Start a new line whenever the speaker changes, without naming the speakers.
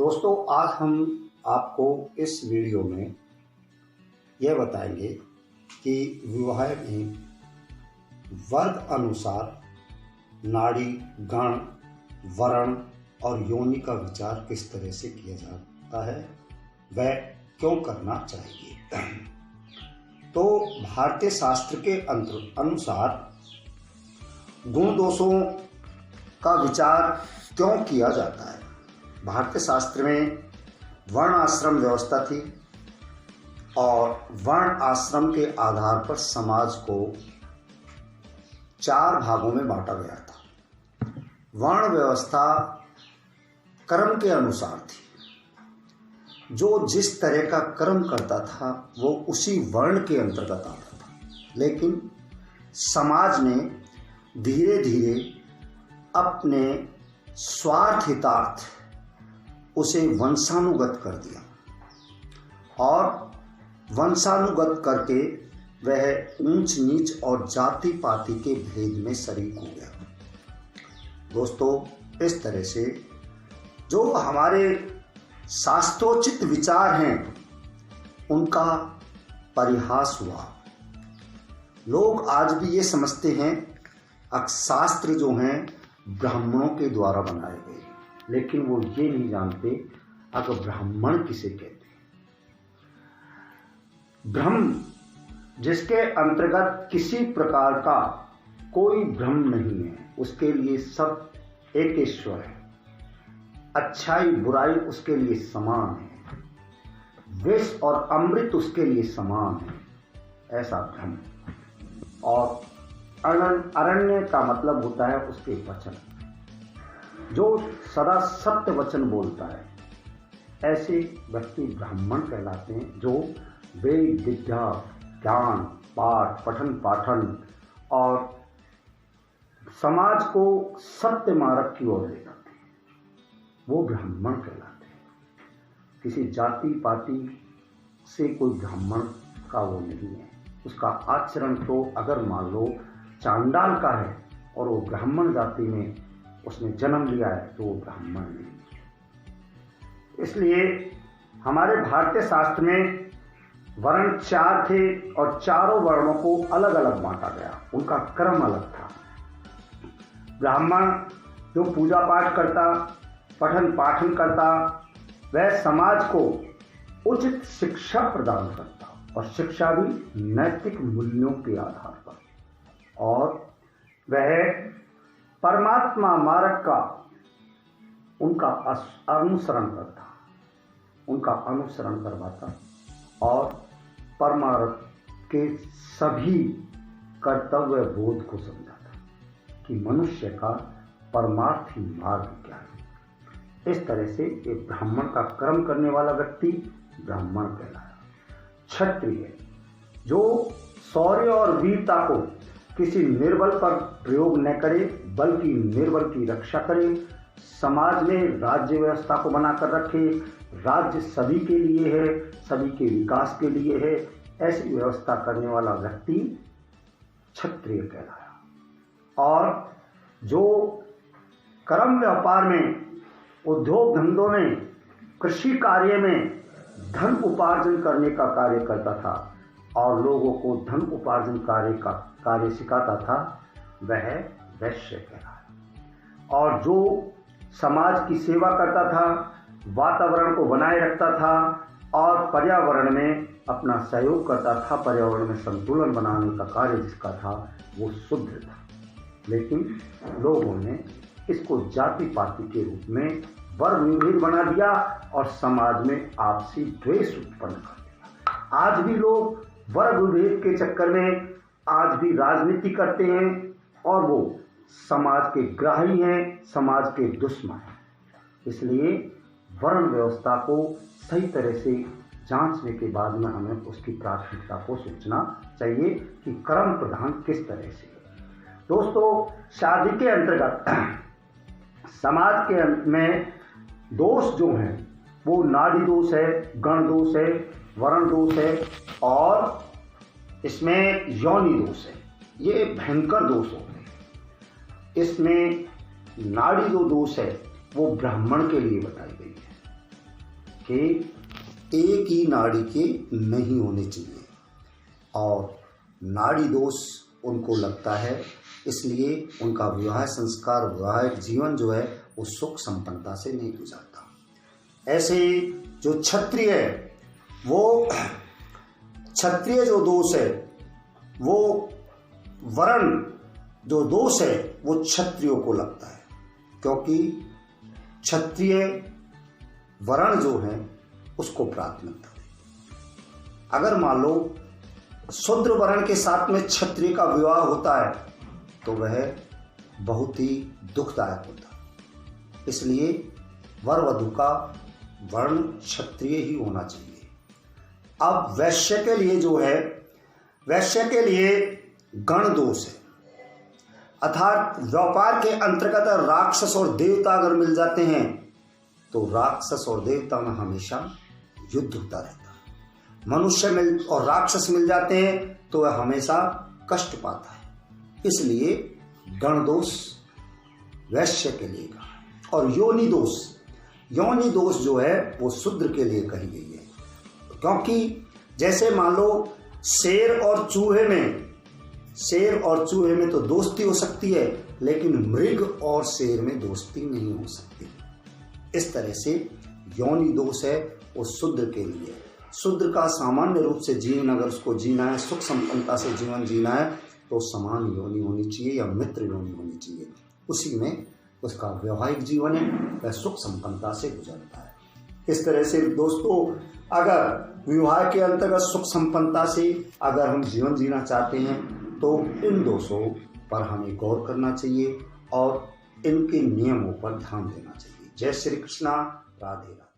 दोस्तों, आज हम आपको इस वीडियो में यह बताएंगे कि विवाह में वर्ग अनुसार नाड़ी, गण, वर्ण और योनि का विचार किस तरह से किया जाता है, वह क्यों करना चाहिए। तो भारतीय शास्त्र के अनुसार गुण दोषों का विचार क्यों किया जाता है। भारतीय शास्त्र में वर्ण आश्रम व्यवस्था थी और वर्ण आश्रम के आधार पर समाज को 4 भागों में बांटा गया था। वर्ण व्यवस्था कर्म के अनुसार थी। जो जिस तरह का कर्म करता था वो उसी वर्ण के अंतर्गत आता था, लेकिन समाज ने धीरे धीरे अपने स्वार्थ हितार्थ उसे वंशानुगत कर दिया और वंशानुगत करके वह ऊंच नीच और जाति पाति के भेद में शरीक हो गया। दोस्तों, इस तरह से जो हमारे शास्त्रोचित विचार हैं उनका परिहास हुआ। लोग आज भी ये समझते हैं शास्त्र जो हैं ब्राह्मणों के द्वारा बनाए गए, लेकिन वो ये नहीं जानते अगर ब्राह्मण किसे कहते हैं। ब्रह्म जिसके अंतर्गत किसी प्रकार का कोई भ्रम नहीं है, उसके लिए सब एक ईश्वर है। अच्छाई बुराई उसके लिए समान है, विष और अमृत उसके लिए समान है, ऐसा भ्रम। और अरण्य का मतलब होता है उसके वचन, जो सदा सत्य वचन बोलता है, ऐसे व्यक्ति ब्राह्मण कहलाते हैं। जो वेद विद्या ज्ञान पाठ पठन पाठन और समाज को सत्य मार्ग की ओर ले जाते हैं, वो ब्राह्मण कहलाते हैं। किसी जाति पाति से कोई ब्राह्मण का वो नहीं है। उसका आचरण तो अगर मान लो चांडाल का है और वो ब्राह्मण जाति में उसने जन्म लिया है तो वो ब्राह्मण नहीं। इसलिए हमारे भारतीय शास्त्र में वर्ण 4 थे और चारों वर्णों को अलग अलग बांटा गया। उनका क्रम अलग था। ब्राह्मण जो पूजा पाठ करता, पठन पाठन करता, वह समाज को उचित शिक्षा प्रदान करता और शिक्षा भी नैतिक मूल्यों के आधार पर, और वह परमात्मा मार्ग का उनका अनुसरण करता, उनका अनुसरण करवाता और परमार्थ के सभी कर्तव्य बोध को समझाता कि मनुष्य का परमार्थी मार्ग क्या है। इस तरह से एक ब्राह्मण का कर्म करने वाला व्यक्ति ब्राह्मण कहलाया। क्षत्रिय जो शौर्य और वीरता को किसी निर्बल पर प्रयोग न करे, बल्कि निर्बल की रक्षा करे, समाज में राज्य व्यवस्था को बनाकर रखे, राज्य सभी के लिए है, सभी के विकास के लिए है, ऐसी व्यवस्था करने वाला व्यक्ति क्षत्रिय कहलाया। और जो कर्म व्यापार में, उद्योग धंधों में, कृषि कार्य में धन उपार्जन करने का कार्य करता था और लोगों को धन उपार्जन कार्य सिखाता था, वह वैश्य कहलाया। और जो समाज की सेवा करता था, वातावरण को बनाए रखता था और पर्यावरण में अपना सहयोग करता था, पर्यावरण में संतुलन बनाने का कार्य जिसका था, वो शूद्र था। लेकिन लोगों ने इसको जाति पाति के रूप में वर्ग विभेद बना दिया और समाज में आपसी द्वेष उत्पन्न कर दिया। आज भी लोग वर्ग विभेद के चक्कर में आज भी राजनीति करते हैं और वो समाज के ग्राही हैं, समाज के दुश्मन हैं। इसलिए वर्ण व्यवस्था को सही तरह से जांचने के बाद में हमें उसकी प्राथमिकता को सोचना चाहिए कि कर्म प्रधान किस तरह से है। दोस्तों, शादी के अंतर्गत समाज के में दोष जो हैं वो नाड़ी दोष है, गण दोष है, वर्ण दोष है और इसमें योनि दोष है। ये भयंकर दोष होते हैं। इसमें नाड़ी जो दोष है वो ब्राह्मण के लिए बताई गई है कि एक ही नाड़ी के नहीं होने चाहिए, और नाड़ी दोष उनको लगता है, इसलिए उनका विवाह संस्कार, वैवाहिक जीवन जो है वो सुख संपन्नता से नहीं गुजरता। ऐसे जो क्षत्रिय है, वो क्षत्रिय जो दोष है, वो वर्ण जो दोष है वो क्षत्रियों को लगता है, क्योंकि क्षत्रिय वर्ण जो है उसको प्राथमिकता देते। अगर मान लो शूद्र वर्ण के साथ में क्षत्रिय का विवाह होता है तो वह बहुत ही दुखदायक होता है। इसलिए वर वधू का वर्ण क्षत्रिय ही होना चाहिए। अब वैश्य के लिए जो है, वैश्य के लिए गण दोष है, अर्थात व्यापार के अंतर्गत राक्षस और देवता अगर मिल जाते हैं तो राक्षस और देवता में हमेशा युद्ध होता रहता है। मनुष्य मिल और राक्षस मिल जाते हैं तो वह हमेशा कष्ट पाता है। इसलिए गण दोष वैश्य के लिए कहा। और योनि दोष, योनि दोष जो है वो शूद्र के लिए कही गई है, क्योंकि जैसे मान लो शेर और चूहे में तो दोस्ती हो सकती है, लेकिन मृग और शेर में दोस्ती नहीं हो सकती। इस तरह से योनि दोष है वो शूद्र के लिए। शूद्र का सामान्य रूप से जीवन अगर उसको जीना है, सुख संपन्नता से जीवन जीना है, तो समान योनि होनी चाहिए या मित्र योनि होनी चाहिए। उसी में उसका वैवाहिक जीवन है, वह सुख संपन्नता से गुजरता है। इस तरह से दोस्तों, अगर विवाह के अंतर्गत सुख संपन्नता से अगर हम जीवन जीना चाहते हैं तो इन दोषों पर हमें गौर करना चाहिए और इनके नियमों पर ध्यान देना चाहिए। जय श्री कृष्णा, राधे राधे।